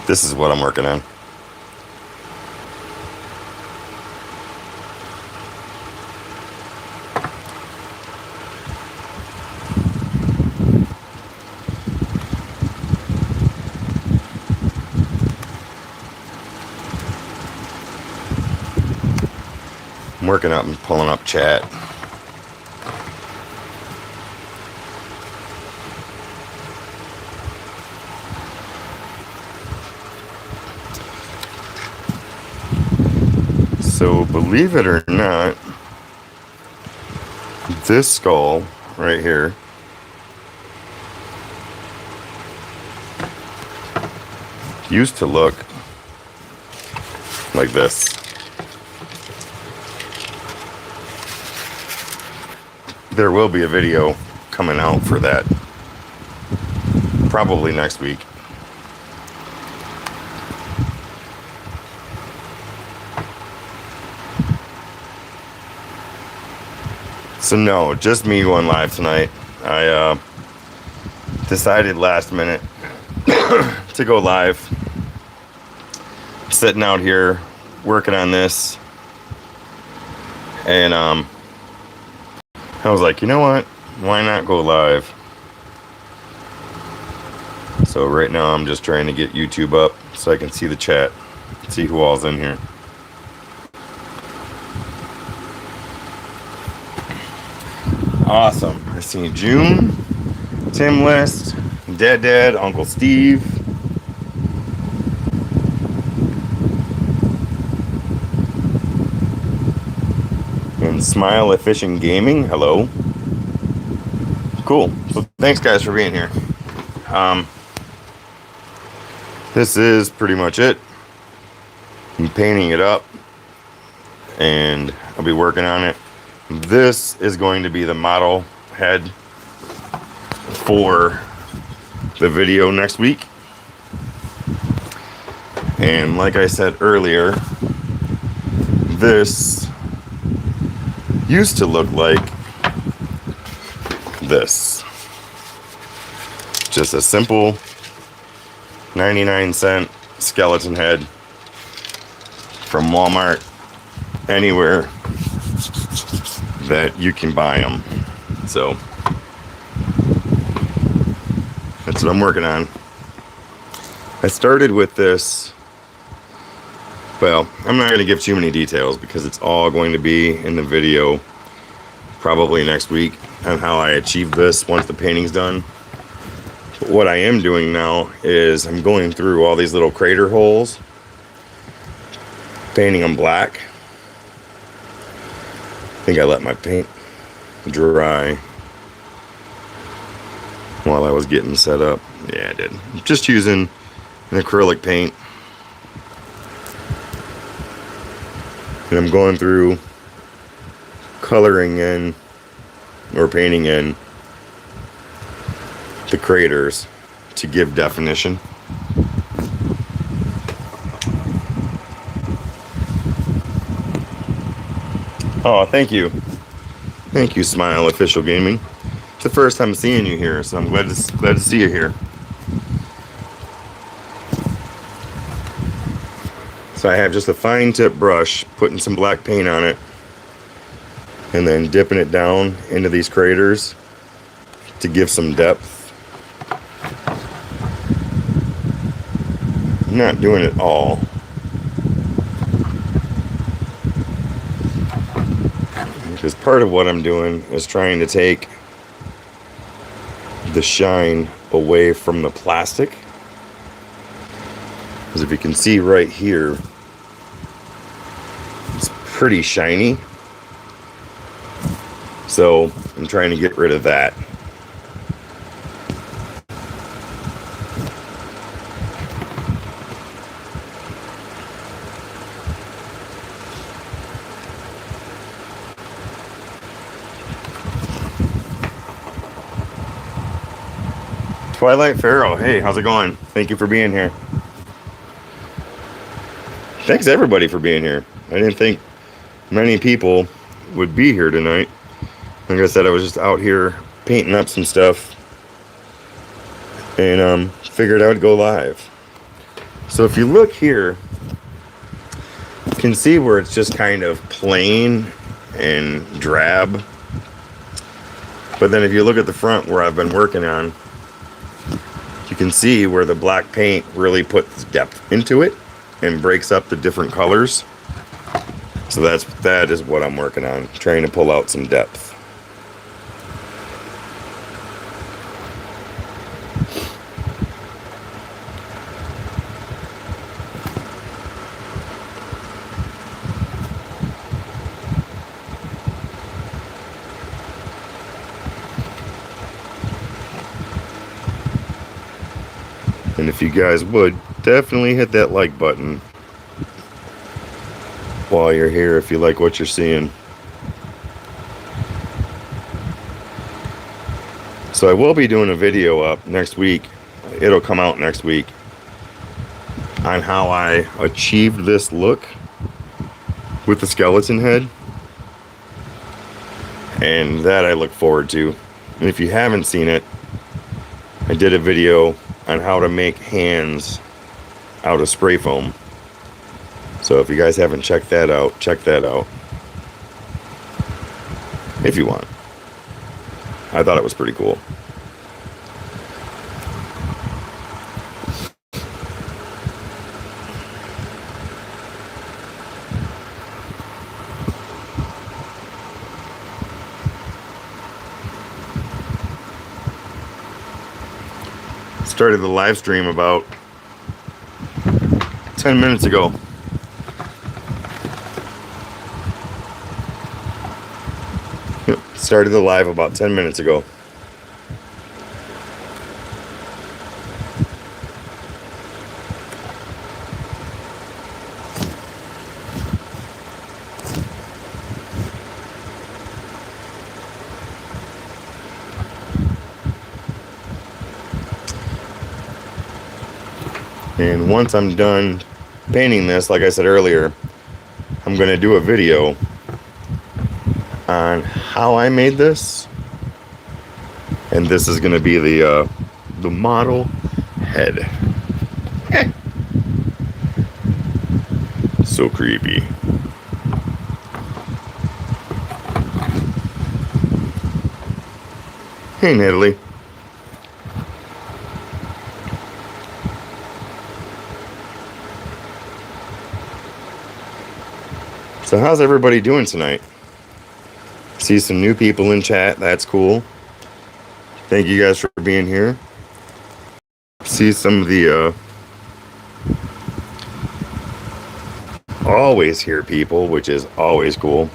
This is what I'm working on. I'm working up and pulling up chat. So believe it or not, this skull right here used to look like this. There will be a video coming out for that, probably next week. So no, just me going live tonight. I decided last minute to go live. Sitting out here working on this, and I was like, you know what? Why not go live? So right now I'm just trying to get YouTube up so I can see the chat, see who all's in here. Awesome. I see June, Tim List, Dad, Uncle Steve. And Smile Efficient Gaming. Hello. Cool. So thanks guys for being here. This is pretty much it. I'm painting it up and I'll be working on it. This is going to be the model head for the video next week. And like I said earlier, this used to look like this. Just a simple 99-cent skeleton head from Walmart, anywhere that you can buy them. So that's what I'm working on. I started with this. Well, I'm not going to give too many details because it's all going to be in the video probably next week on how I achieved this once the painting's done. But what I am doing now is I'm going through all these little crater holes, painting them black. I think I let my paint dry while I was getting set up. Yeah, I did. Just using an acrylic paint. And I'm going through coloring in or painting in the craters to give definition. Oh, thank you. Thank you, Smile Official Gaming. It's the first time seeing you here, so I'm glad to see you here. So I have just a fine tip brush, putting some black paint on it, and then dipping it down into these craters to give some depth. I'm not doing it all. Because part of what I'm doing is trying to take the shine away from the plastic. Because if you can see right here, it's pretty shiny. So I'm trying to get rid of that. Twilight Pharaoh, hey, how's it going? Thank you for being here. Thanks everybody for being here. I didn't think many people would be here tonight. Like I said, I was just out here painting up some stuff and figured I would go live. So if you look here, you can see where it's just kind of plain and drab. But then if you look at the front where I've been working on, you can see where the black paint really puts depth into it and breaks up the different colors. So that is what I'm working on, trying to pull out some depth. And if you guys would, definitely hit that like button while you're here if you like what you're seeing. So I will be doing a video up next week. It'll come out next week on how I achieved this look with the skeleton head. And that I look forward to. And if you haven't seen it, I did a video on how to make hands out of spray foam. So if you guys haven't checked that out, check that out. If you want. I thought it was pretty cool. Started the live stream about 10 minutes ago. Yep, started the live about 10 minutes ago. And once I'm done painting this, like I said earlier, I'm going to do a video on how I made this. And this is going to be the model head. So creepy. Hey, Natalie. So how's everybody doing tonight? See some new people in chat. That's cool. Thank you guys for being here. See some of the always here people, which is always cool.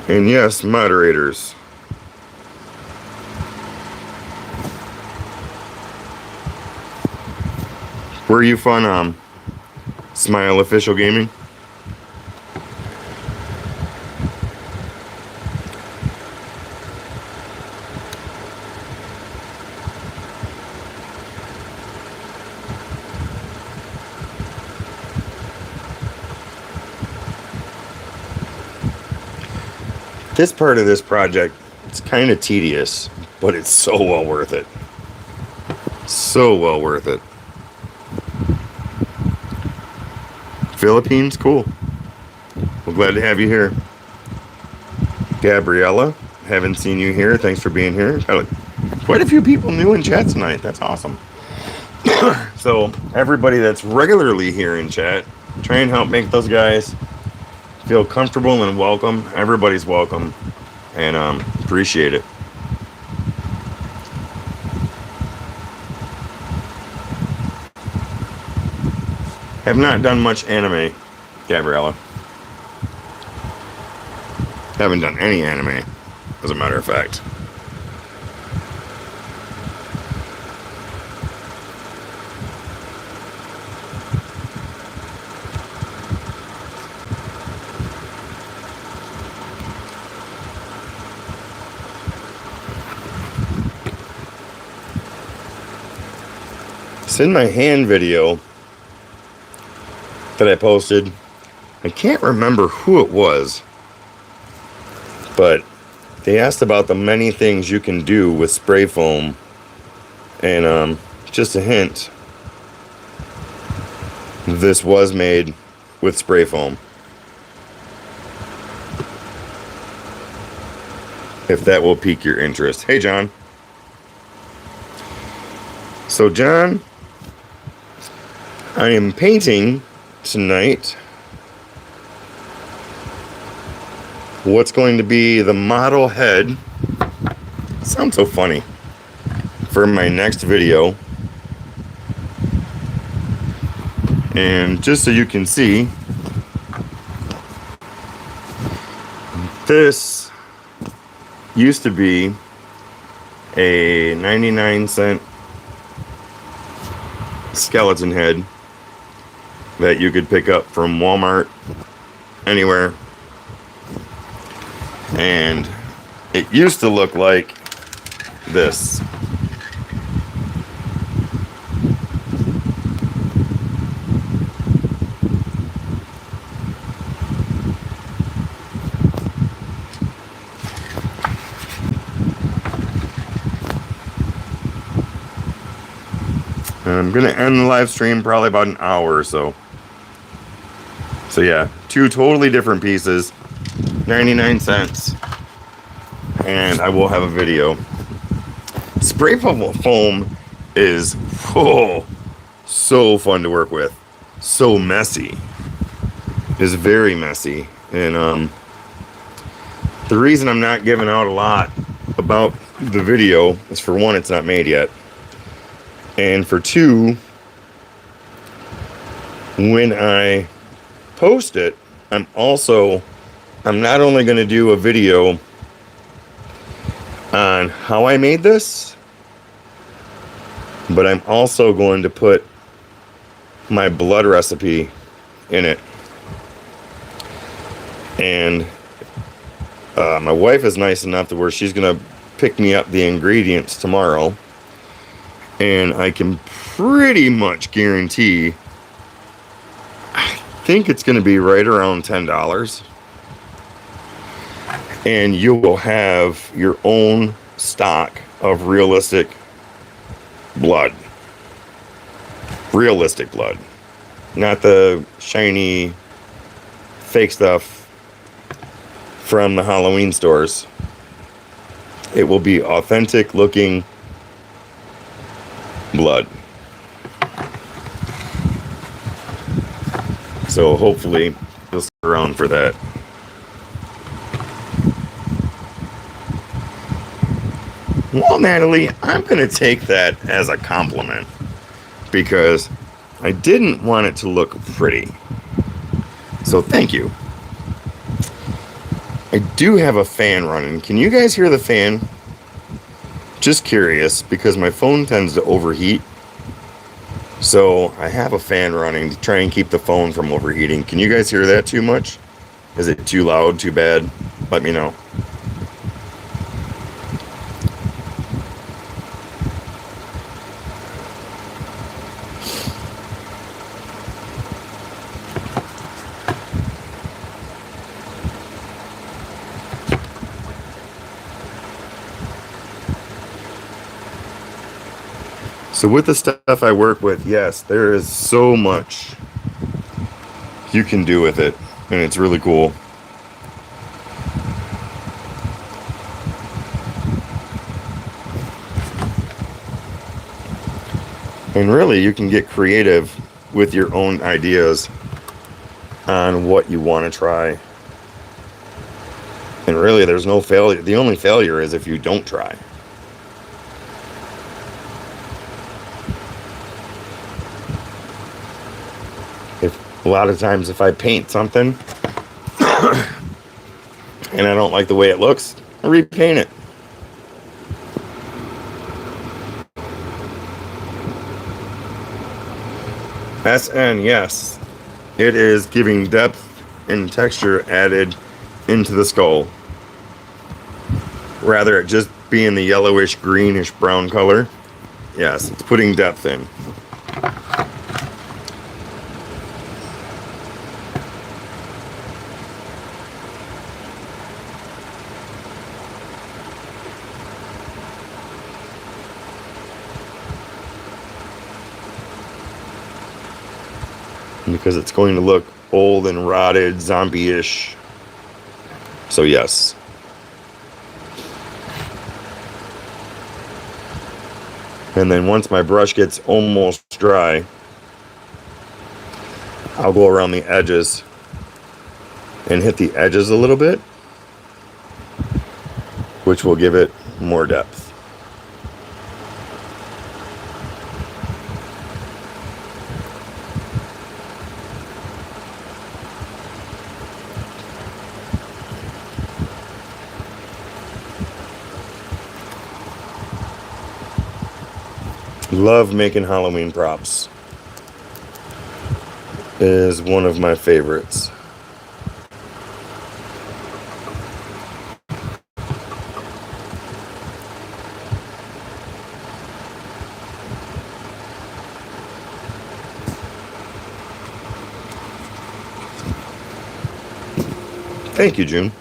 And yes, moderators. Where are you from, Smile Official Gaming? This part of this project, it's kind of tedious, but it's so well worth it. So well worth it. Philippines, cool. We're glad to have you here. Gabriella, haven't seen you here. Thanks for being here. Got quite a few people new in chat tonight. That's awesome. So everybody that's regularly here in chat, try and help make those guys feel comfortable and welcome. Everybody's welcome, and appreciate it. Have not done much anime, Gabriella. Haven't done any anime, as a matter of fact. It's in my hand video that I posted. I can't remember who it was, but they asked about the many things you can do with spray foam And just a hint, this was made with spray foam. If that will pique your interest. Hey, John. So, John, I am painting tonight what's going to be the model head. Sounds so funny. For my next video. And just so you can see, this used to be a 99-cent skeleton head that you could pick up from Walmart, anywhere. And it used to look like this. I'm going to end the live stream probably about an hour or so. So yeah, two totally different pieces, 99 cents. And I will have a video. Spray foam is so fun to work with. So messy. It's very messy. And the reason I'm not giving out a lot about the video is, for one, it's not made yet. And for two, when I post it, I'm not only going to do a video on how I made this, but I'm also going to put my blood recipe in it. And my wife is nice enough to where she's going to pick me up the ingredients tomorrow. And I can pretty much guarantee, I think it's going to be right around $10. And you will have your own stock of realistic blood. Realistic blood. Not the shiny, fake stuff from the Halloween stores. It will be authentic looking blood. So hopefully you'll stick around for that. Well, Natalie, I'm going to take that as a compliment, because I didn't want it to look pretty. So thank you. I do have a fan running. Can you guys hear the fan? Just curious, because my phone tends to overheat. So I have a fan running to try and keep the phone from overheating. Can you guys hear that too much? Is it too loud, too bad? Let me know. So with the stuff I work with, yes, there is so much you can do with it, and it's really cool. And really, you can get creative with your own ideas on what you want to try. And really, there's no failure. The only failure is if you don't try. A lot of times if I paint something and I don't like the way it looks, I repaint it. SN, yes. It is giving depth and texture added into the skull. Rather it just being the yellowish, greenish, brown color. Yes, it's putting depth in. because it's going to look old and rotted, zombie-ish. So yes. And then once my brush gets almost dry, I'll go around the edges and hit the edges a little bit, which will give it more depth. Love making Halloween props. It is one of my favorites. Thank you, June.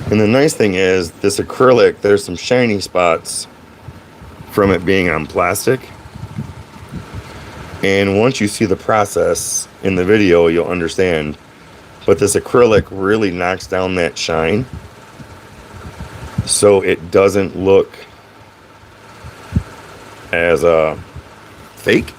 And the nice thing is, this acrylic, there's some shiny spots from it being on plastic. And once you see the process in the video, you'll understand. But this acrylic really knocks down that shine, so it doesn't look as fake.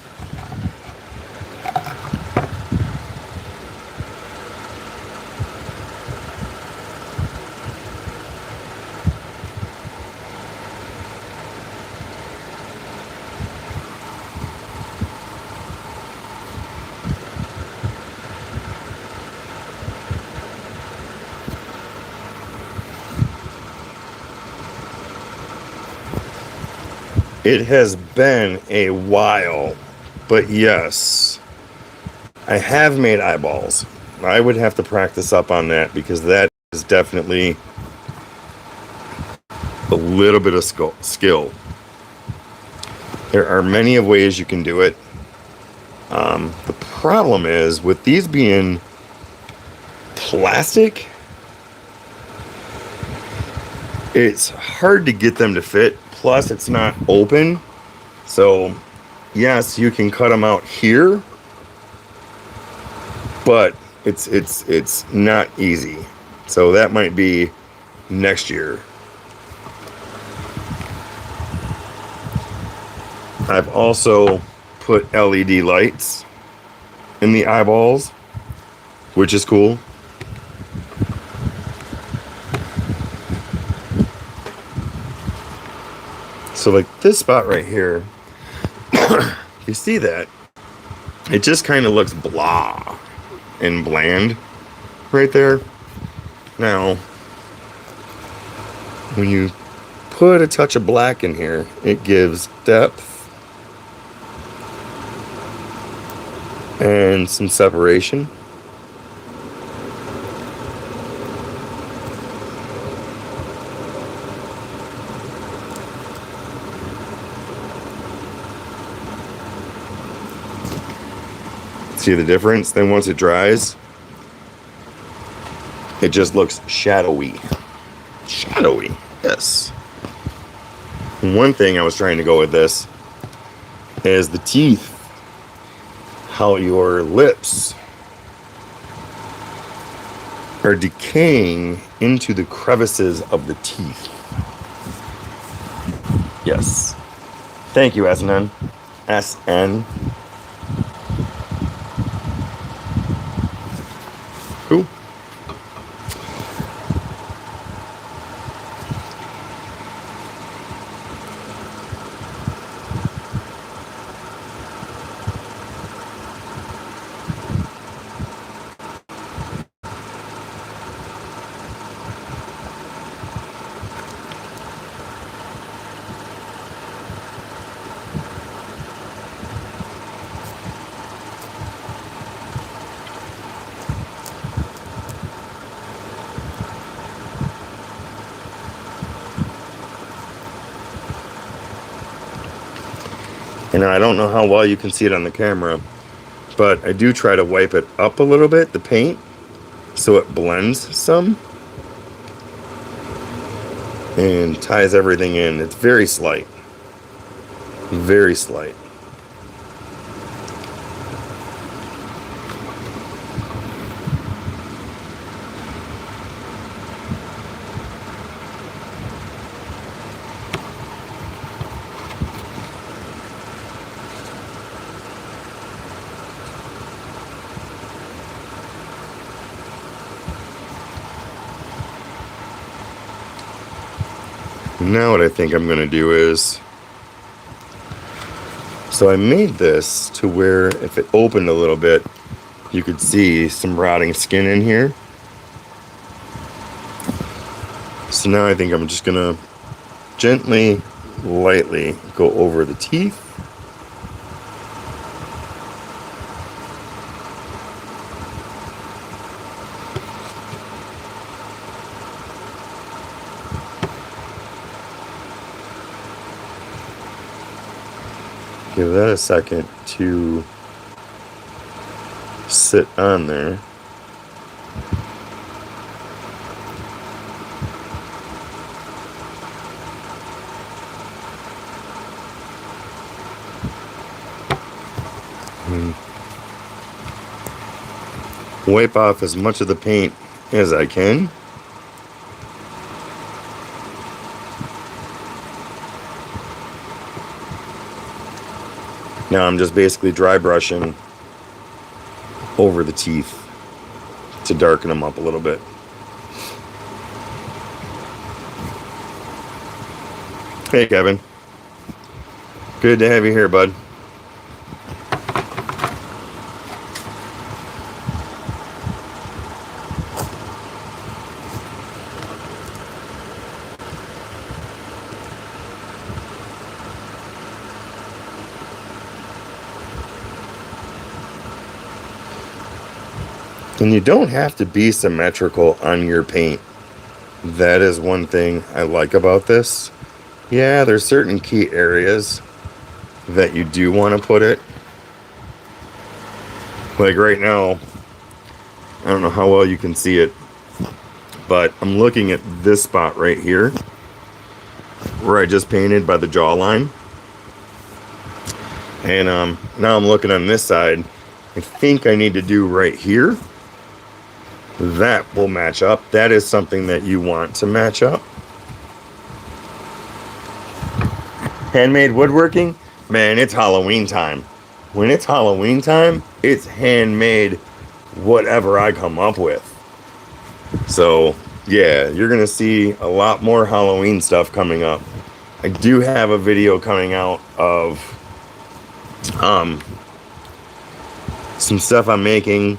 It has been a while, but yes, I have made eyeballs. I would have to practice up on that because that is definitely a little bit of skill. There are many of ways you can do it. The problem is with these being plastic, it's hard to get them to fit. Plus, it's not open. So, yes, you can cut them out here, but it's not easy. So that might be next year. I've also put LED lights in the eyeballs, which is cool. So like this spot right here, you see that? It just kind of looks blah and bland right there. Now, when you put a touch of black in here, it gives depth and some separation. See the difference? Then once it dries, it just looks shadowy. Shadowy, yes. One thing I was trying to go with this is the teeth. How your lips are decaying into the crevices of the teeth. Yes. Thank you, SN. SN. Cool. And I don't know how well you can see it on the camera, but I do try to wipe it up a little bit, the paint, so it blends some and ties everything in. It's very slight, very slight. Now what I think I'm going to do is, so I made this to where if it opened a little bit, you could see some rotting skin in here. So now I think I'm just going to gently, lightly go over the teeth. Give that a second to sit on there. Wipe off as much of the paint as I can. Now I'm just basically dry brushing over the teeth to darken them up a little bit. Hey Kevin, good to have you here, bud. And you don't have to be symmetrical on your paint. That is one thing I like about this. Yeah, there's certain key areas that you do want to put it. Like right now, I don't know how well you can see it, but I'm looking at this spot right here where I just painted by the jawline. And now I'm looking on this side. I think I need to do right here. That will match up. That is something that you want to match up. Handmade woodworking, man, it's Halloween time. When it's Halloween time, it's handmade whatever I come up with. So yeah, you're gonna see a lot more Halloween stuff coming up. I do have a video coming out of some stuff I'm making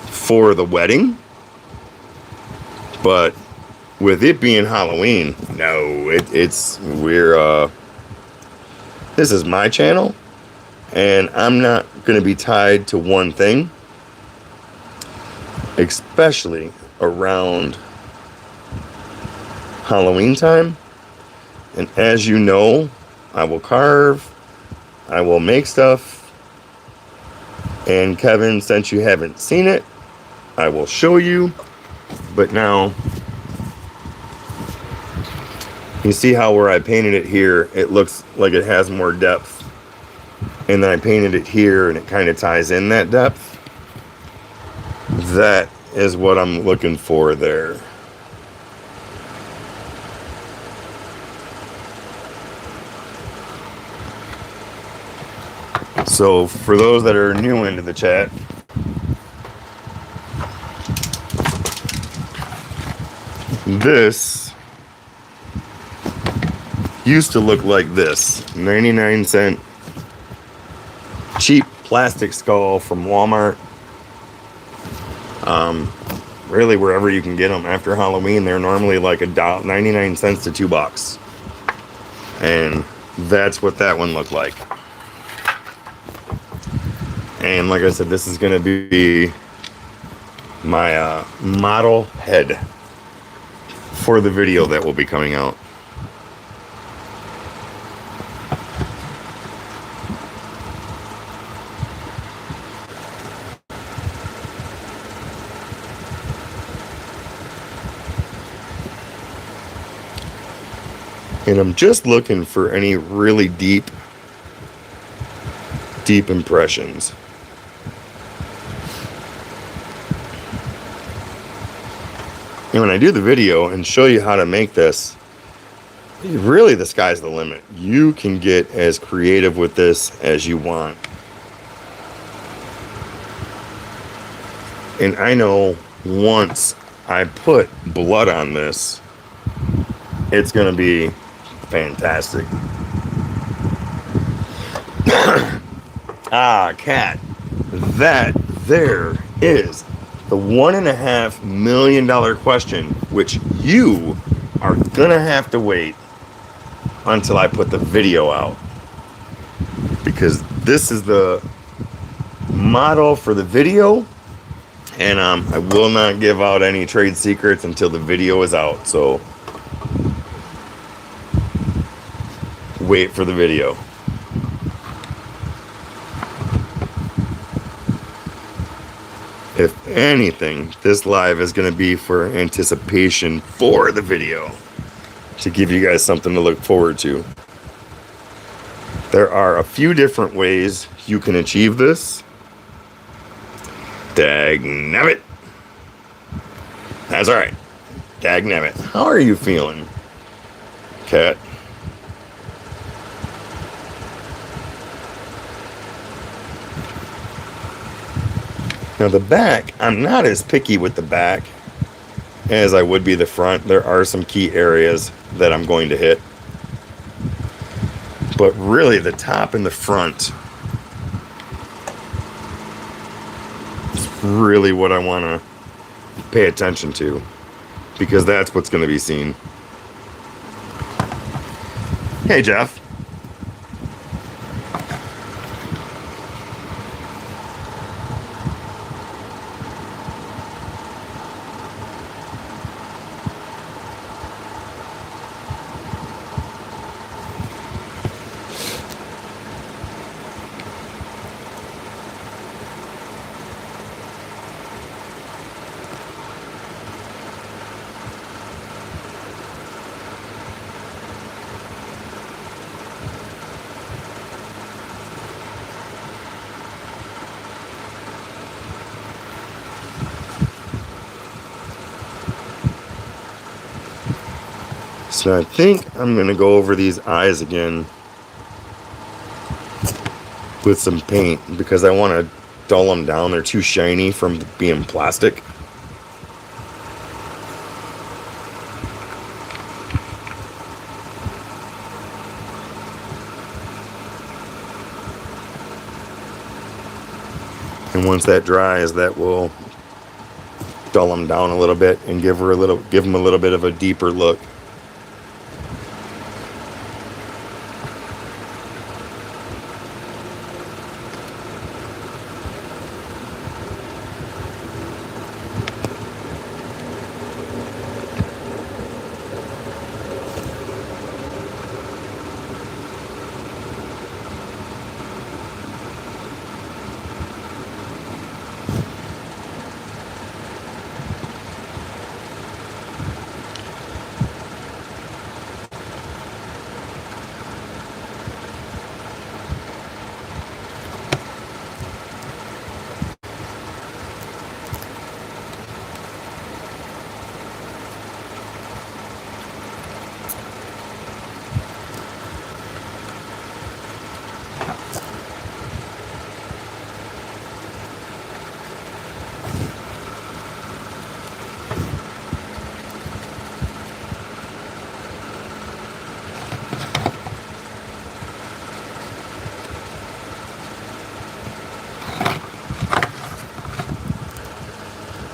for the wedding, but with it being Halloween, no, this is my channel and I'm not going to be tied to one thing, especially around Halloween time. And as you know, I will carve, I will make stuff, and Kevin, since you haven't seen it, I will show you. But now you see how where I painted it here, it looks like it has more depth, and then I painted it here and it kind of ties in that depth. That is what I'm looking for there. So for those that are new into the chat, this used to look like this 99-cent cheap plastic skull from Walmart. Really wherever you can get them after Halloween, they're normally like 99 cents to $2, and that's what that one looked like. And like I said, this is going to be my model head for the video that will be coming out. And I'm just looking for any really deep impressions. And when I do the video and show you how to make this, really the sky's the limit. You can get as creative with this as you want. And I know once I put blood on this, it's going to be fantastic. Ah, cat. That there is the $1.5 million question, which you are going to have to wait until I put the video out. Because this is the model for the video. And I will not give out any trade secrets until the video is out. So wait for the video. If anything, this live is going to be for anticipation for the video, to give you guys something to look forward to. There are a few different ways you can achieve this. Dagnabbit. That's all right. Dagnabbit. How are you feeling, cat? Now the back, I'm not as picky with the back as I would be the front. There are some key areas that I'm going to hit. But really the top and the front is really what I want to pay attention to, because that's what's going to be seen. Hey, Jeff. So I think I'm going to go over these eyes again with some paint, because I want to dull them down. They're too shiny from being plastic. And once that dries, that will dull them down a little bit and give them a little bit of a deeper look.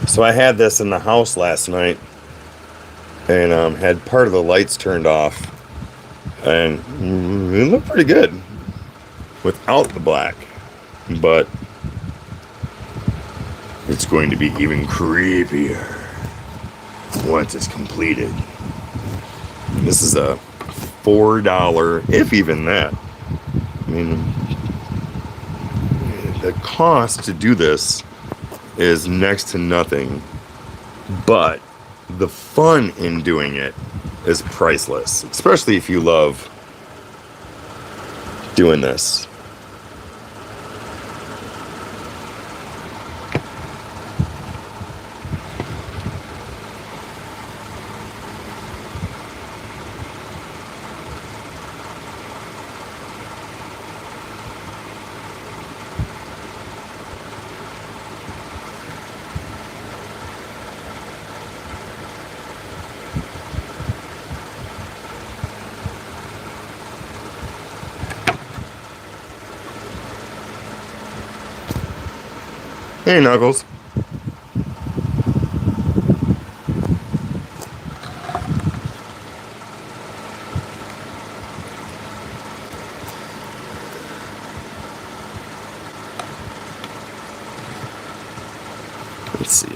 So I had this in the house last night, and had part of the lights turned off, and it looked pretty good without the black, but it's going to be even creepier once it's completed. This is a $4, if even that. I mean, the cost to do this is next to nothing, but the fun in doing it is priceless, especially if you love doing this. Hey, Knuckles. Let's see.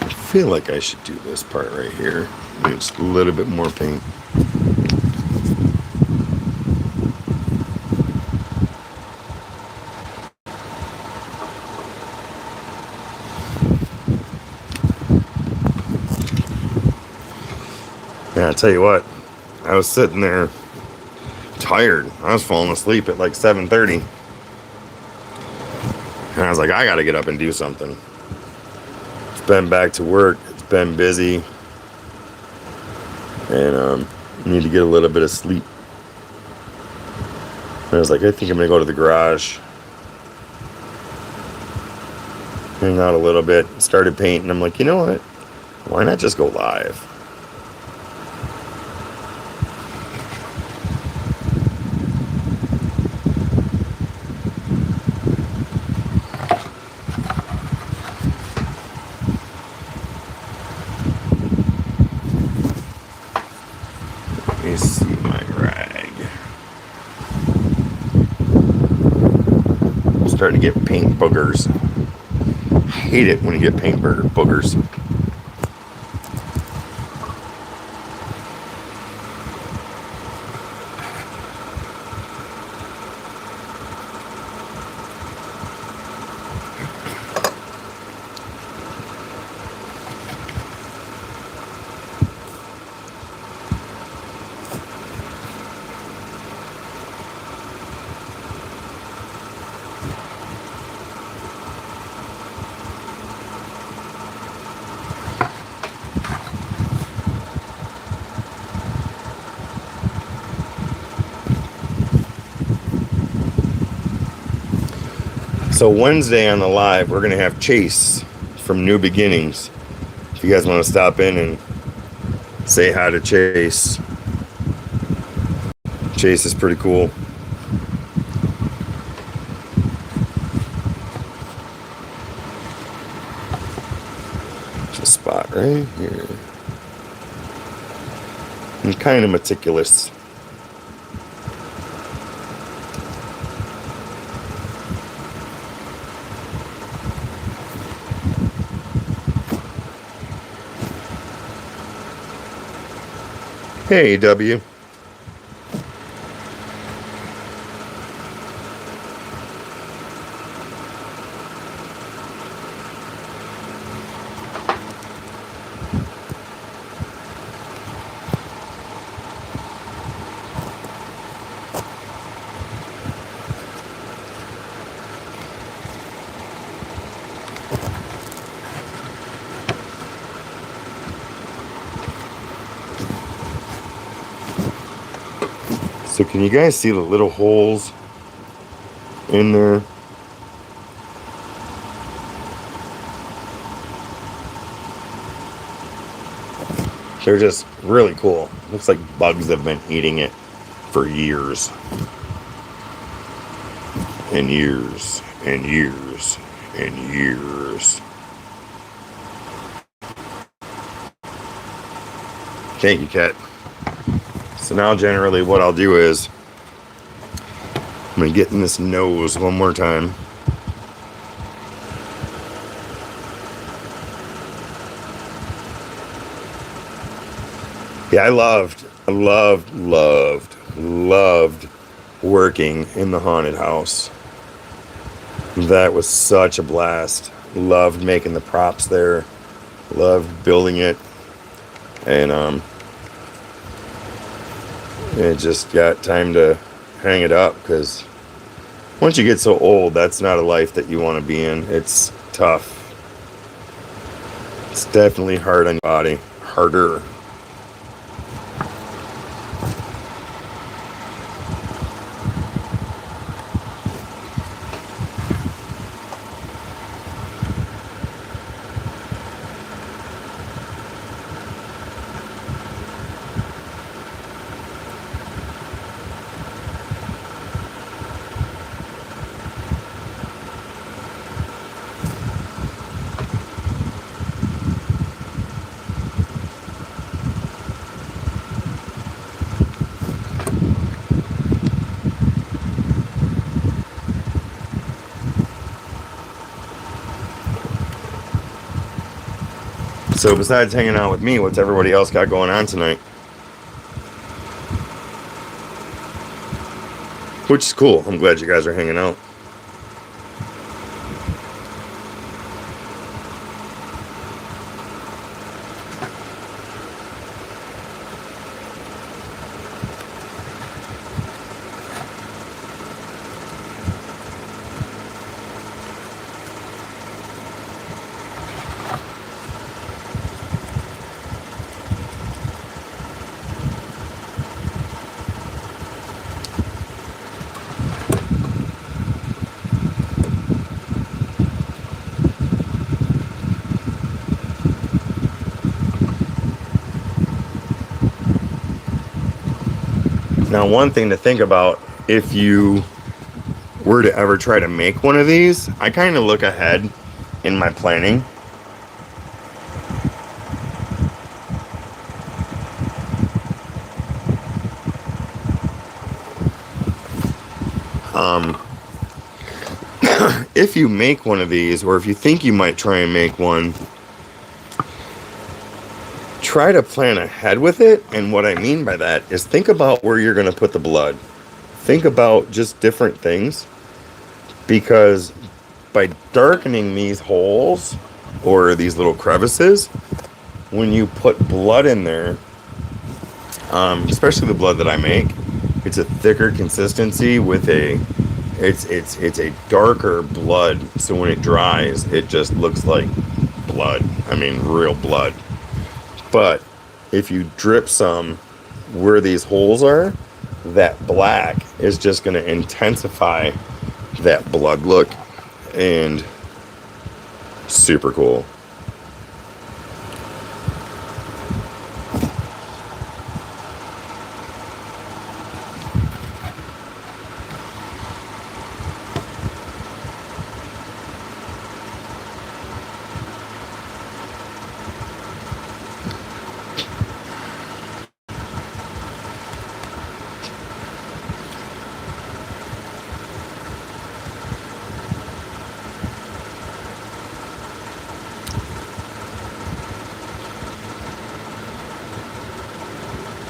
I feel like I should do this part right here. Maybe just a little bit more paint. Yeah, I tell you what, I was sitting there tired. I was falling asleep at like 7:30. And I was like, I gotta get up and do something. It's been back to work. It's been busy. And need to get a little bit of sleep. And I was like, I think I'm gonna go to the garage, hang out a little bit, started painting. I'm like, you know what? Why not just go live? Let me see my rag. I'm starting to get paint boogers. I hate it when you get paint boogers. So Wednesday on the live, we're going to have Chase from New Beginnings. If you guys want to stop in and say hi to Chase. Chase is pretty cool. There's a spot right here. I'm kind of meticulous. Hey, W. So can you guys see the little holes in there? They're just really cool. Looks like bugs have been eating it for years. And years and years and years. Thank you, Kat. So now generally what I'll do is I'm going to get in this nose one more time. Yeah, I loved working in the haunted house. That was such a blast. Loved making the props there. Loved building it. And it just got time to hang it up, because once you get so old, that's not a life that you want to be in. It's tough. It's definitely hard on your body. Harder. So besides hanging out with me, what's everybody else got going on tonight? Which is cool. I'm glad you guys are hanging out. Now, one thing to think about, if you were to ever try to make one of these, I kind of look ahead in my planning. If you make one of these, or if you think you might try and make one, try to plan ahead with it. And what I mean by that is, think about where you're going to put the blood. Think about just different things, because by darkening these holes or these little crevices, when you put blood in there, especially the blood that I make, it's a thicker consistency with it's a darker blood. So when it dries, it just looks like blood. I mean, real blood. But if you drip some where these holes are, that black is just going to intensify that blood look, and super cool.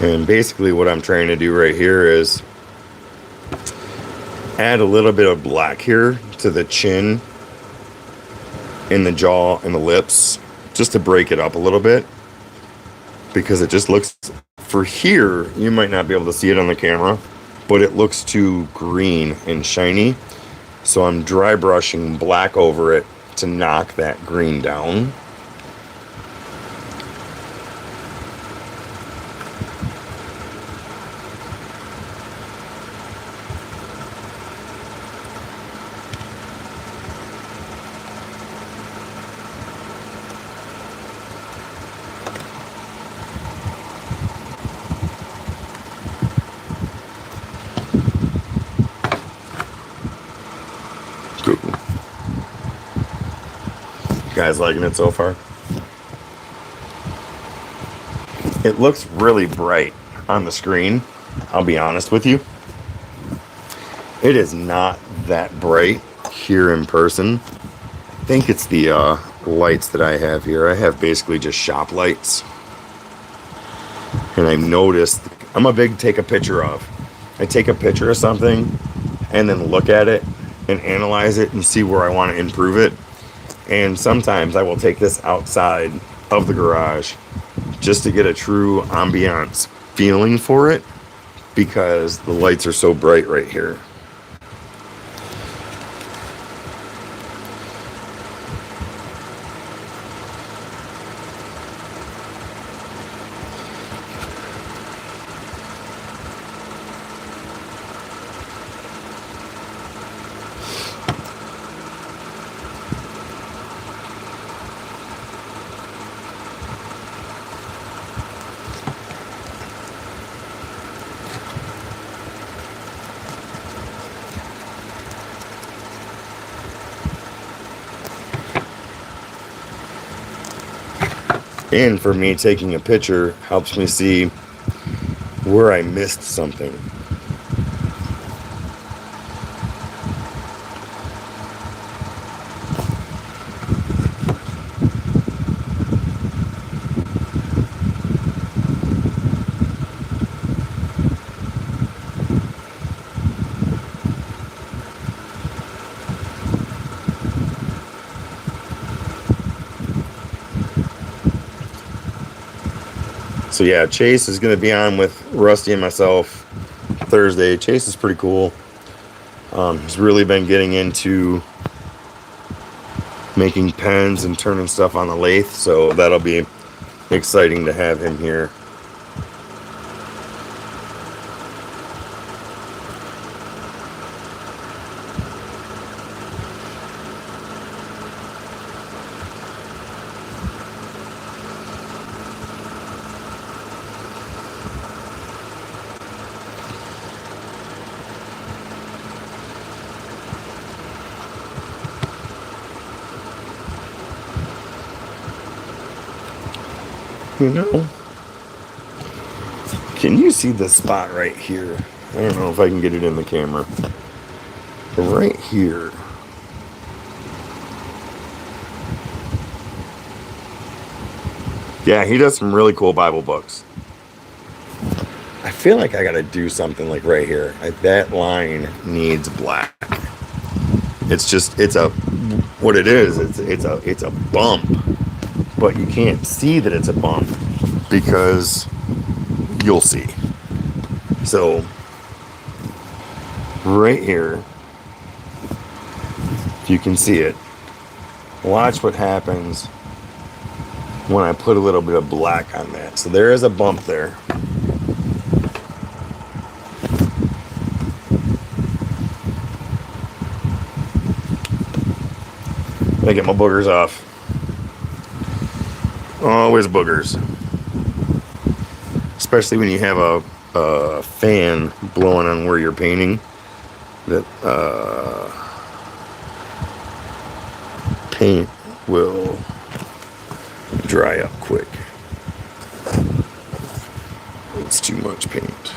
And basically what I'm trying to do right here is add a little bit of black here to the chin, in the jaw, and the lips, just to break it up a little bit, because it just looks, for here, you might not be able to see it on the camera, but it looks too green and shiny. So I'm dry brushing black over it to knock that green down. Cool. You guys liking it so far? It looks really bright on the screen, I'll be honest with you. It is not that bright here in person. I think it's the lights that I have here. I have basically just shop lights. And I noticed, I'm a big take a picture of. I take a picture of something and then look at it and analyze it and see where I want to improve it. And sometimes I will take this outside of the garage just to get a true ambiance feeling for it because the lights are so bright right here. And for me, taking a picture helps me see where I missed something. So yeah, Chase is going to be on with Rusty and myself Thursday. Chase is pretty cool. He's really been getting into making pens and turning stuff on the lathe, so that'll be exciting to have him here. You know, can you see the spot right here? I don't know if I can get it in the camera. Right here. Yeah, he does some really cool Bible books. I feel like I gotta do something like right here. That line needs black. It's a, what it is, it's a bump. But you can't see that it's a bump because you'll see. So right here, if you can see it, watch what happens when I put a little bit of black on that. So there is a bump there. I get my boogers off. Always boogers. Especially when you have a fan blowing on where you're painting. That paint will dry up quick. It's too much paint.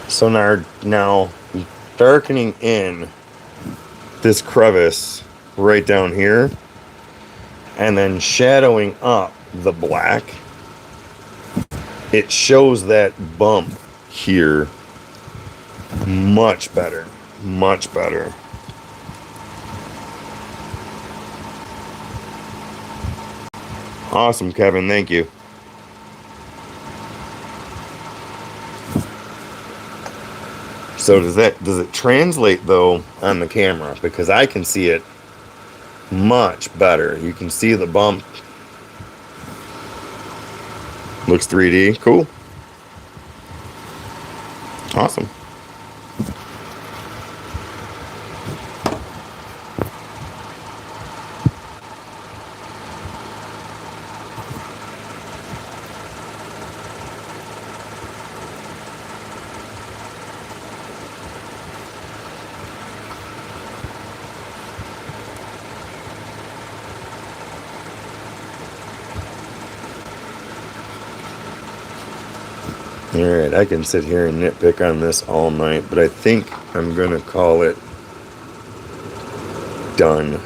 So now darkening in this crevice right down here and then shadowing up the black, it shows that bump here much better, much better. Awesome, Kevin. Thank you. So does it translate though on the camera? Because I can see it much better. You can see the bump. Looks 3D. Cool. Awesome. Alright, I can sit here and nitpick on this all night, but I think I'm going to call it done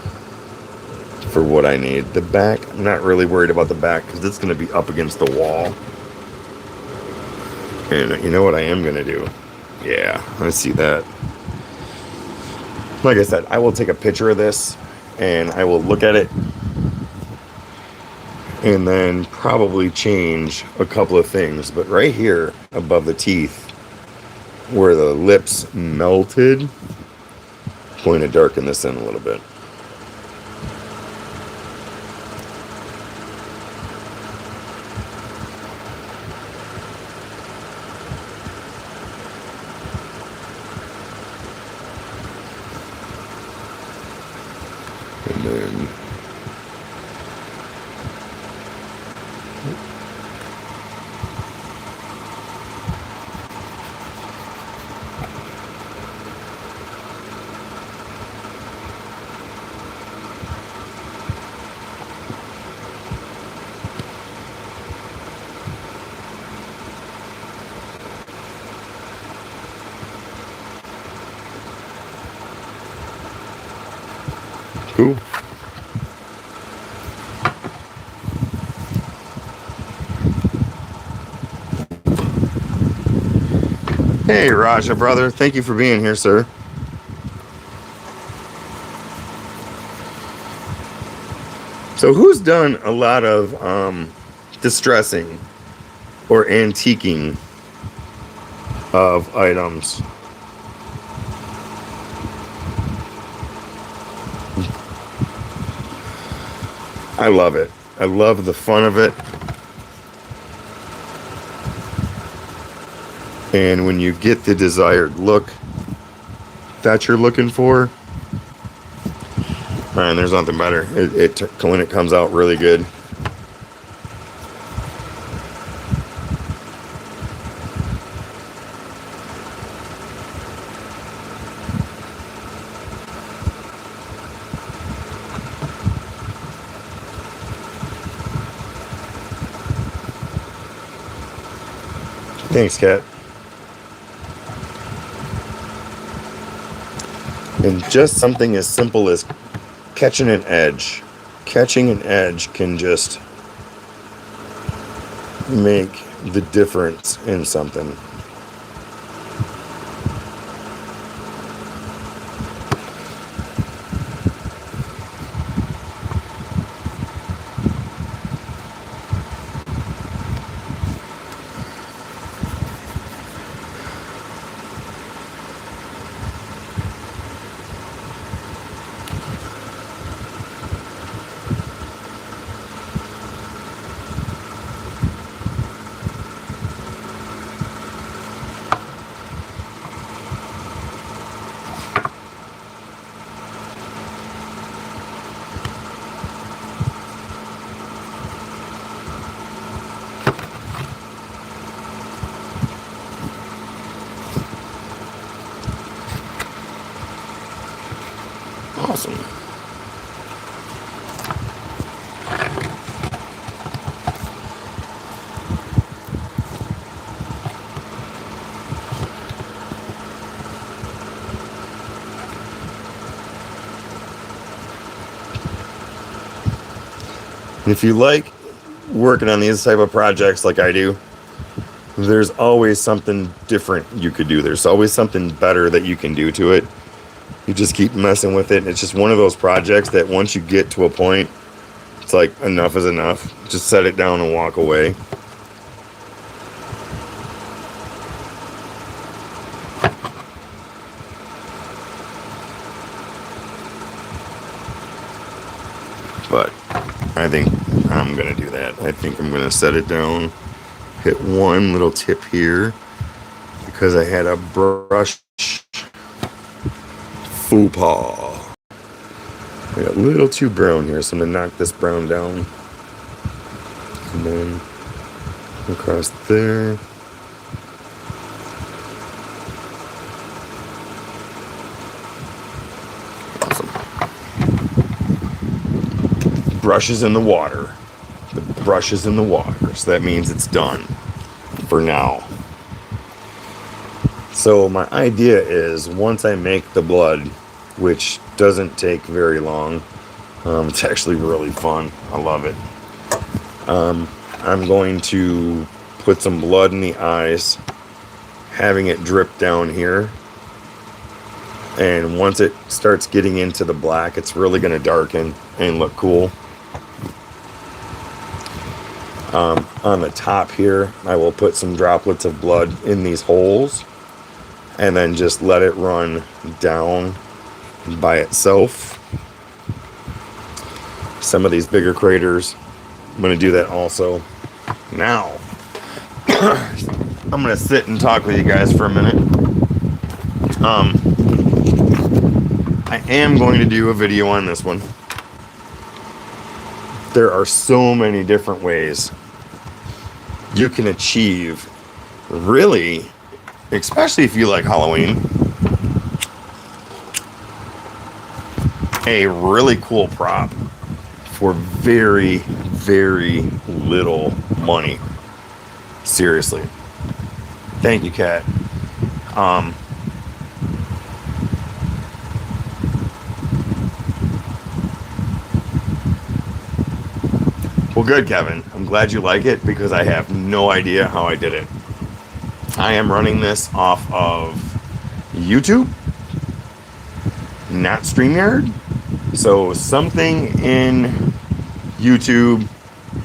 for what I need. The back, I'm not really worried about the back because it's going to be up against the wall. And you know what I am going to do? Yeah, I see that. Like I said, I will take a picture of this and I will look at it and then probably change a couple of things. But right here above the teeth where the lips melted, I'm going to darken this in a little bit. And then cool. Hey, Raja, brother. Thank you for being here, sir. So who's done a lot of distressing or antiquing of items? I love it. I love the fun of it. And when you get the desired look that you're looking for, man, there's nothing better. When it comes out really good. Thanks, Kat. And just something as simple as catching an edge. Catching an edge can just make the difference in something. Awesome. If you like working on these type of projects like I do, there's always something different you could do. There's always something better that you can do to it. You just keep messing with it. It's just one of those projects that once you get to a point, it's like enough is enough. Just set it down and walk away. But I think I'm gonna do that. I think I'm gonna set it down, hit one little tip here, because I had a brush faux pas. I got a little too brown here, so I'm gonna knock this brown down. And then across there. Awesome. Brush is in the water. The brush is in the water, so that means it's done for now. So my idea is, once I make the blood, which doesn't take very long, it's actually really fun. I love it. I'm going to put some blood in the eyes, having it drip down here. And once it starts getting into the black, it's really going to darken and look cool. On the top here, I will put some droplets of blood in these holes, and then just let it run down by itself. Some of these bigger craters, I'm going to do that also. Now, I'm going to sit and talk with you guys for a minute. I am going to do a video on this one. There are so many different ways you can achieve, really, especially if you like Halloween, a really cool prop for very, very little money. Seriously. Thank you, Kat. Well, good, Kevin. I'm glad you like it, because I have no idea how I did it. I am running this off of YouTube, not StreamYard. So something in YouTube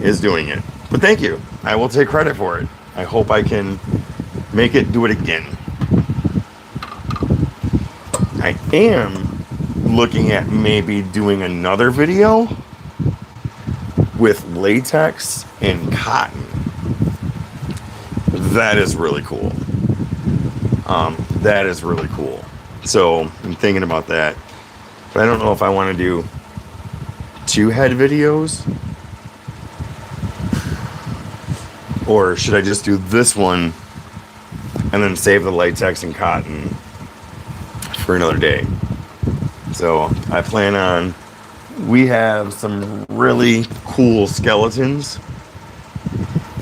is doing it. But thank you. I will take credit for it. I hope I can make it do it again. I am looking at maybe doing another video with latex and cotton. That is really cool. That is really cool. So I'm thinking about that. But I don't know if I want to do 2 head videos, or should I just do this one and then save the latex and cotton for another day. So I plan on, we have some really cool skeletons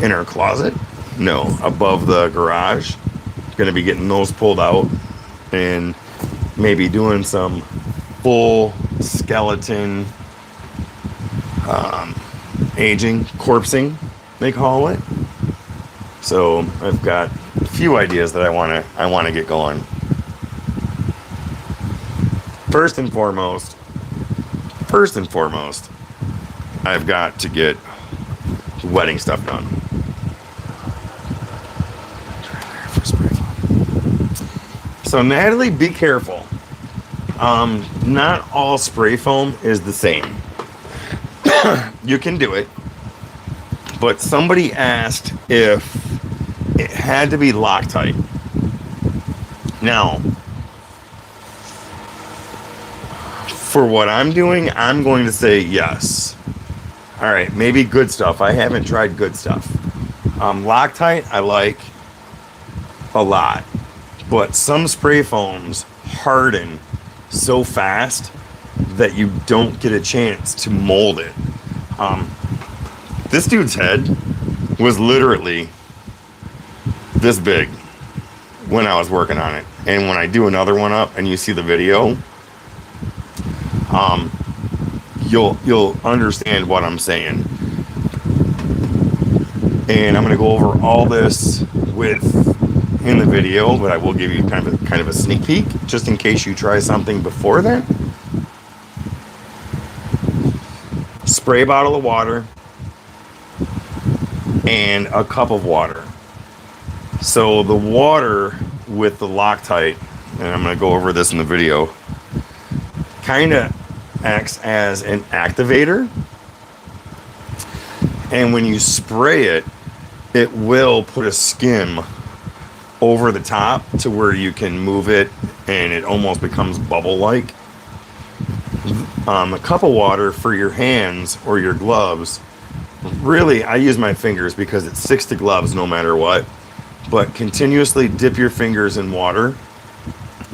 in our closet. No, above the garage. Going to be getting those pulled out and maybe doing some full skeleton aging, corpsing, they call it. So I've got a few ideas that I want to get going. First and foremost, I've got to get wedding stuff done. So Natalie, be careful. Not all spray foam is the same. You can do it, but somebody asked if it had to be Loctite. Now, for what I'm doing, I'm going to say yes. All right, maybe Good Stuff. I haven't tried Good Stuff. Loctite, I like a lot, but some spray foams harden so fast that you don't get a chance to mold it. This dude's head was literally this big when I was working on it, and when I do another one up and you see the video, you'll understand what I'm saying. And I'm going to go over all this in the video, but I will give you kind of a sneak peek just in case you try something before then. Spray bottle of water and a cup of water. So the water with the Loctite, and I'm going to go over this in the video, kind of acts as an activator And when you spray it, it will put a skim over the top to where you can move it and it almost becomes bubble-like. A cup of water for your hands or your gloves. Really, I use my fingers because it sticks to gloves no matter what. But continuously dip your fingers in water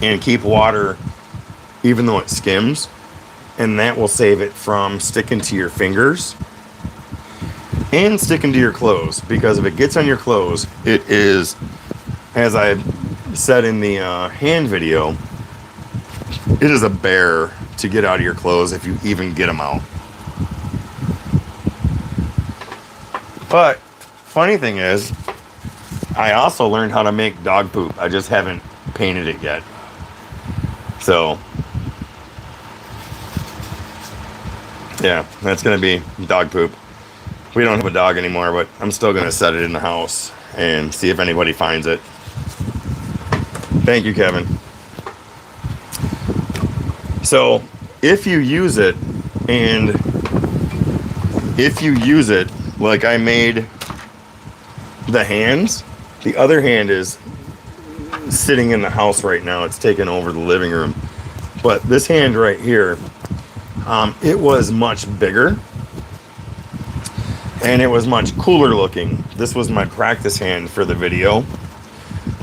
and keep water even though it skims. And that will save it from sticking to your fingers and sticking to your clothes. Because if it gets on your clothes, it is, as I said in the hand video, it is a bear to get out of your clothes if you even get them out. But funny thing is, I also learned how to make dog poop. I just haven't painted it yet. So, yeah, that's going to be dog poop. We don't have a dog anymore, but I'm still going to set it in the house and see if anybody finds it. Thank you, Kevin. So, if you use it, and if you use it like I made the hands, the other hand is sitting in the house right now. It's taken over the living room. But this hand right here, it was much bigger and it was much cooler looking. This was my practice hand for the video.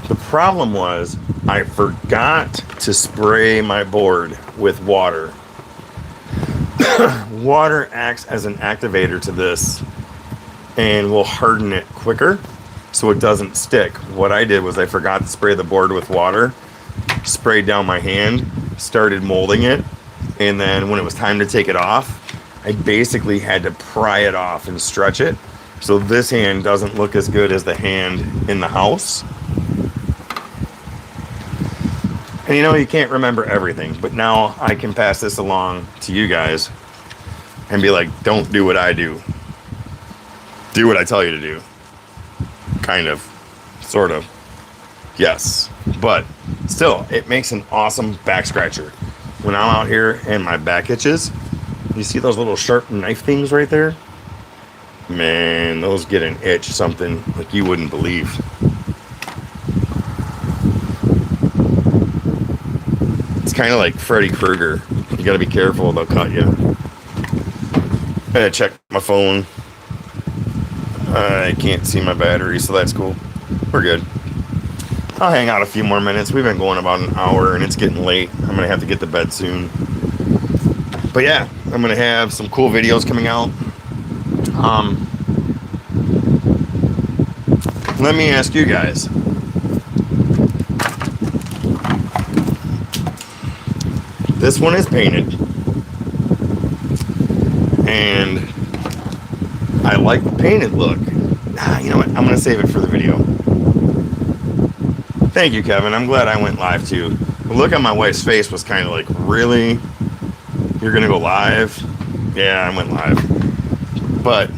The problem was I forgot to spray my board with water. Water acts as an activator to this and will harden it quicker so it doesn't stick. What I did was I forgot to spray the board with water, sprayed down my hand, started molding it, and then when it was time to take it off, I basically had to pry it off and stretch it. So this hand doesn't look as good as the hand in the house. And you know, you can't remember everything, but now I can pass this along to you guys and be like, don't do what I do. Do what I tell you to do. Kind of. Sort of. Yes. But still, it makes an awesome back scratcher. When I'm out here and my back itches, you see those little sharp knife things right there? Man, those get an itch, something like you wouldn't believe. It's kind of like Freddy Krueger. You gotta be careful, they'll cut you. I gotta check my phone. I can't see my battery, so that's cool. We're good. I'll hang out a few more minutes. We've been going about an hour and it's getting late. I'm gonna have to get to bed soon. But yeah, I'm gonna have some cool videos coming out. Let me ask you guys. This one is painted. And I like the painted look. You know what? I'm gonna save it for the video. Thank you, Kevin. I'm glad I went live too. The look on my wife's face was kind of like, really? You're gonna go live? Yeah, I went live. But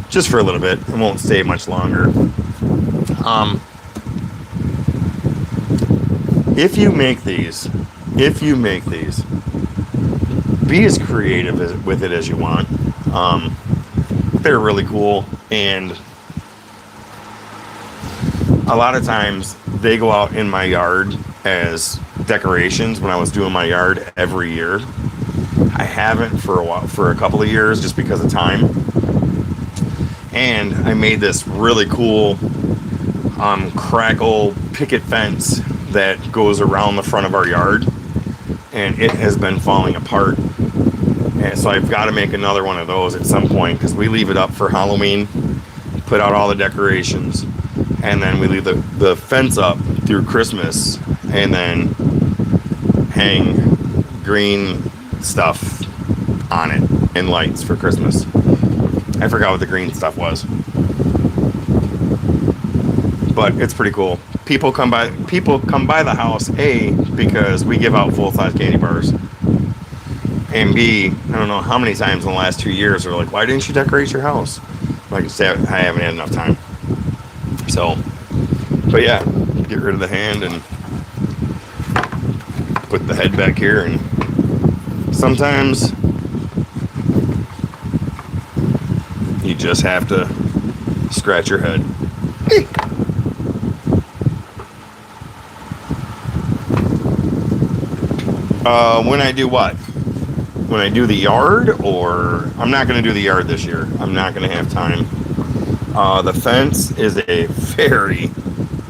just for a little bit. It won't stay much longer. If you make these, be as creative with it as you want. They're really cool, and a lot of times they go out in my yard as decorations when I was doing my yard every year. I haven't for a couple of years just because of time. And I made this really cool crackle picket fence that goes around the front of our yard, and it has been falling apart. And so I've got to make another one of those at some point, because we leave it up for Halloween, put out all the decorations, and then we leave the fence up through Christmas, and then hang green stuff on it and lights for Christmas. I forgot what the green stuff was, but it's pretty cool. People come by the house, A, because we give out full-size candy bars, and B, I don't know how many times in the last 2 years they're like, why didn't you decorate your house? Like I said, I haven't had enough time. So, but yeah, get rid of the hand and put the head back here. And sometimes You just have to scratch your head. When I do what? When I do the yard, or I'm not going to do the yard this year. I'm not going to have time. The fence is a very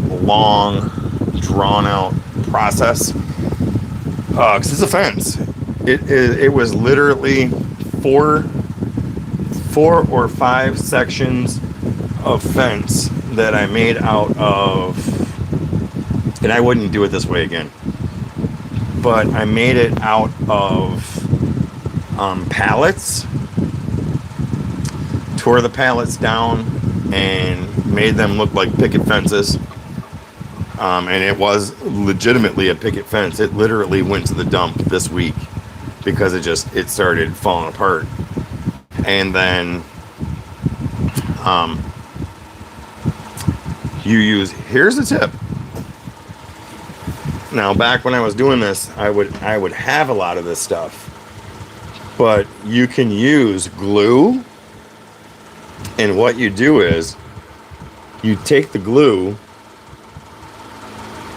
long, drawn-out process. 'Cause it's a fence. It was literally four or five sections of fence that I made out of, and I wouldn't do it this way again, but I made it out of pallets, tore the pallets down and made them look like picket fences. And it was legitimately a picket fence. It literally went to the dump this week because it started falling apart. And then here's a tip. Now, back when I was doing this, I would have a lot of this stuff, but you can use glue. And what you do is you take the glue.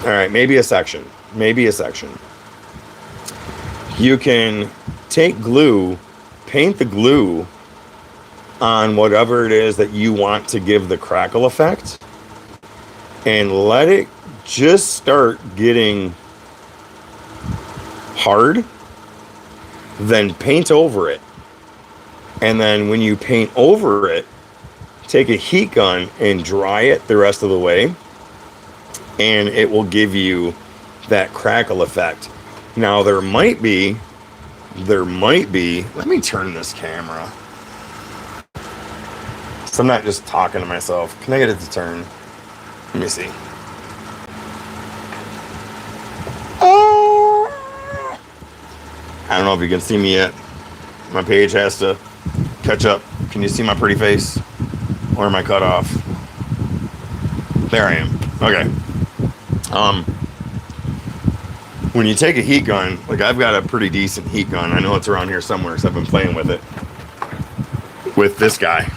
All right, maybe a section. You can take glue, paint the glue on whatever it is that you want to give the crackle effect, and let it just start getting hard, then paint over it. And then when you paint over it, take a heat gun and dry it the rest of the way, and it will give you that crackle effect. Now there might be, let me turn this camera so I'm not just talking to myself. Can I get it to turn? Let me see. Oh, I don't know if you can see me yet. My page has to catch up. Can you see my pretty face? Or am I cut off? There I am. Okay. When you take a heat gun, like I've got a pretty decent heat gun. I know it's around here somewhere because I've been playing with it. With this guy.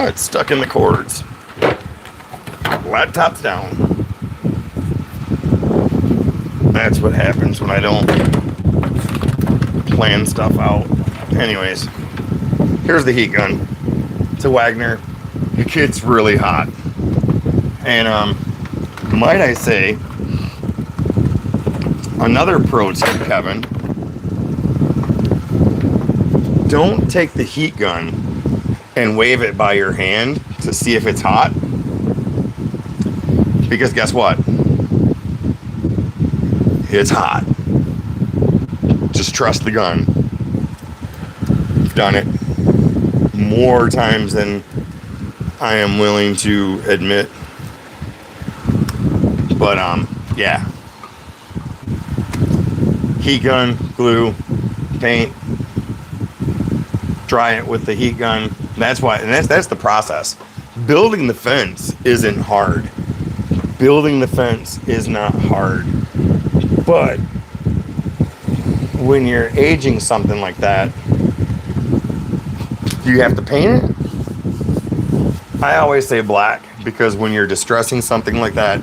It's stuck in the cords. Laptop's down. That's what happens when I don't plan stuff out. Anyways, here's the heat gun. It's a Wagner. It gets really hot. And might I say, another pro tip, Kevin, don't take the heat gun and wave it by your hand to see if it's hot. Because guess what? It's hot. Just trust the gun. I've done it more times than I am willing to admit. But yeah. Heat gun, glue, paint, dry it with the heat gun. That's why, and that's the process. Building the fence isn't hard. Building the fence is not hard. But when you're aging something like that, you have to paint it. I always say black, because when you're distressing something like that,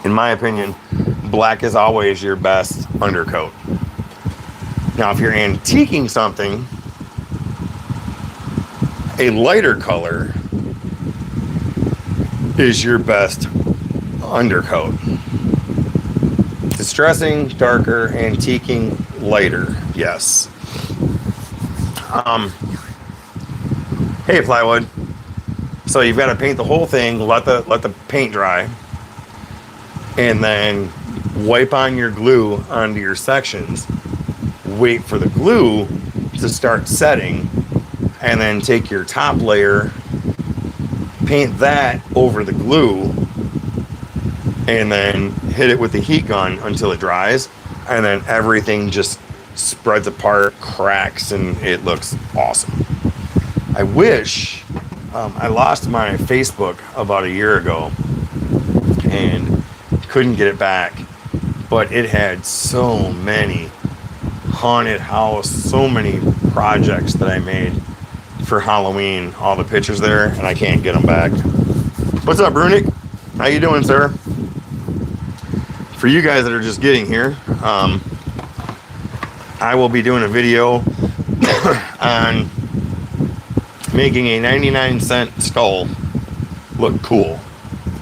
in my opinion, black is always your best undercoat. Now, if you're antiquing something, a lighter color is your best undercoat. Distressing, darker, antiquing, lighter. Yes. Hey, plywood. So you've got to paint the whole thing, let the paint dry, and then wipe on your glue onto your sections. Wait for the glue to start setting, and then take your top layer, paint that over the glue, and then hit it with the heat gun until it dries, and then everything just spreads apart, cracks, and it looks awesome. I wish I lost my Facebook about a year ago and couldn't get it back, but it had so many haunted house, so many projects that I made for Halloween, all the pictures there, and I can't get them back. What's up, Brunick? How you doing, sir? For you guys that are just getting here, I will be doing a video on making a 99-cent skull look cool,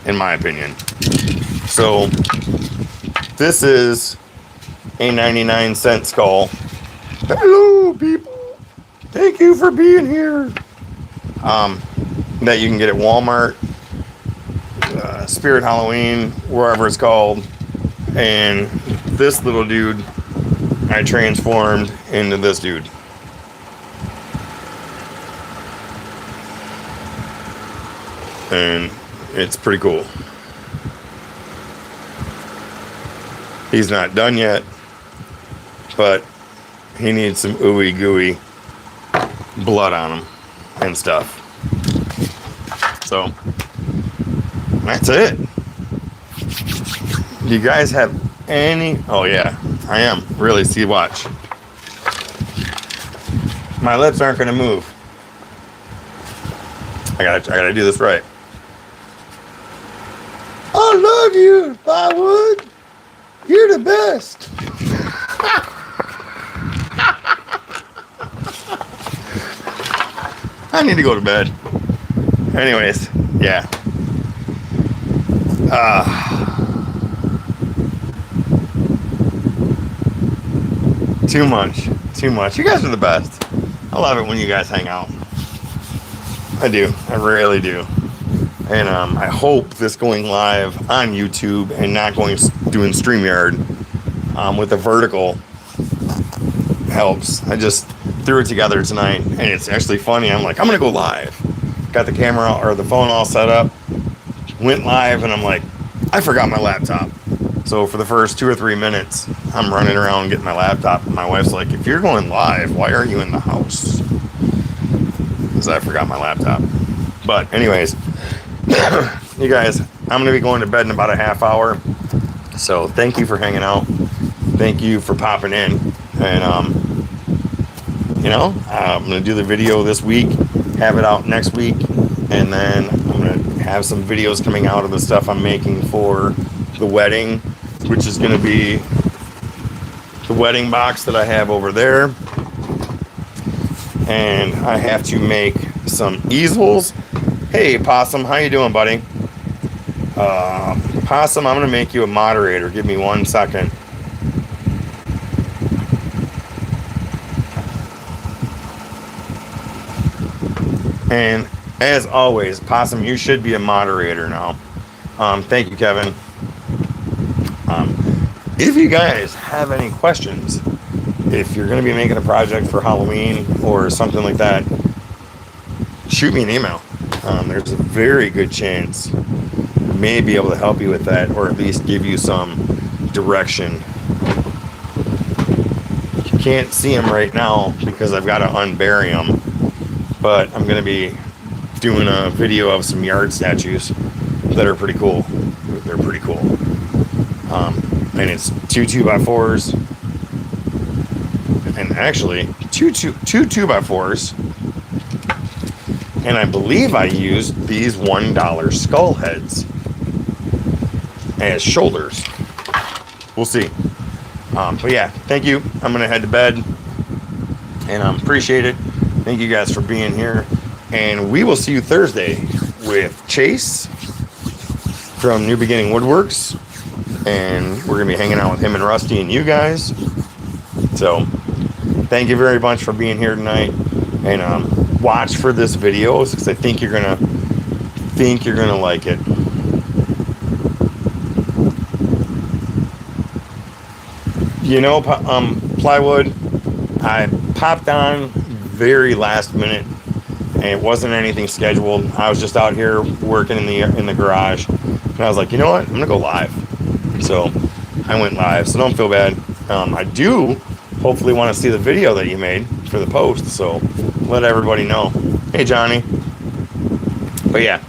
in my opinion. So this is a 99-cent skull. Hello, people. Thank you for being here. That you can get at Walmart, Spirit Halloween, wherever it's called. And this little dude I transformed into this dude. And it's pretty cool. He's not done yet, but he needs some ooey gooey blood on him and stuff. So that's it. Do you guys have any? Oh yeah, I am really. See, watch. My lips aren't gonna move. I gotta do this right. I love you, Firewood. You're the best. I need to go to bed. Anyways, yeah. Too much. You guys are the best. I love it when you guys hang out. I do. I really do. And I hope this going live on YouTube and not doing StreamYard with the vertical helps. I just threw it together tonight, and it's actually funny. I'm like, I'm gonna go live. Got the camera or the phone all set up. Went live, and I'm like, I forgot my laptop. So for the first 2 or 3 minutes, I'm running around getting my laptop. And my wife's like, if you're going live, why are you in the house? Because I forgot my laptop. But anyways, you guys, I'm going to be going to bed in about a half hour. So thank you for hanging out. Thank you for popping in. And, I'm going to do the video this week, have it out next week. And then I'm going to have some videos coming out of the stuff I'm making for the wedding, which is going to be the wedding box that I have over there. And I have to make some easels. Hey, Possum, how you doing, buddy? Possum, I'm going to make you a moderator. Give me 1 second. And as always, Possum, you should be a moderator now. Thank you, Kevin. If you guys have any questions, if you're going to be making a project for Halloween or something like that, shoot me an email. There's a very good chance I may be able to help you with that, or at least give you some direction. You can't see them right now because I've got to unbury them, but I'm going to be doing a video of some yard statues that are pretty cool. They're pretty cool. And it's 2 2x4s, and actually two 2x4s. And I believe I used these $1 skull heads as shoulders. We'll see. But yeah, thank you. I'm gonna head to bed, and appreciate it. Thank you guys for being here, and we will see you Thursday with Chase from New Beginning Woodworks. And we're going to be hanging out with him and Rusty and you guys. So thank you very much for being here tonight. And watch for this video because I think you're going to like it. Plywood, I popped on very last minute, and it wasn't anything scheduled. I was just out here working in the garage, and I was like, you know what? I'm going to go live. So I went live, so don't feel bad. I do hopefully want to see the video that you made for the post, so let everybody know. Hey, Johnny. But yeah,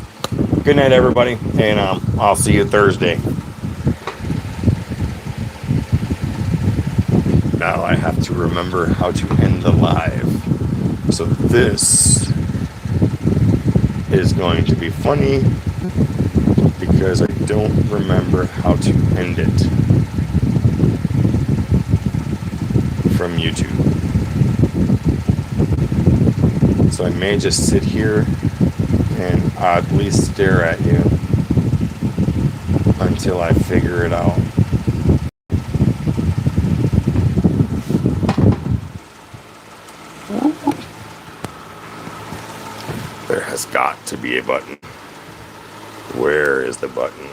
good night, everybody, and I'll see you Thursday. now I have to remember how to end the live. So this is going to be funny because I don't remember how to end it from YouTube. So I may just sit here and oddly stare at you until I figure it out. There has got to be a button. Where is the button?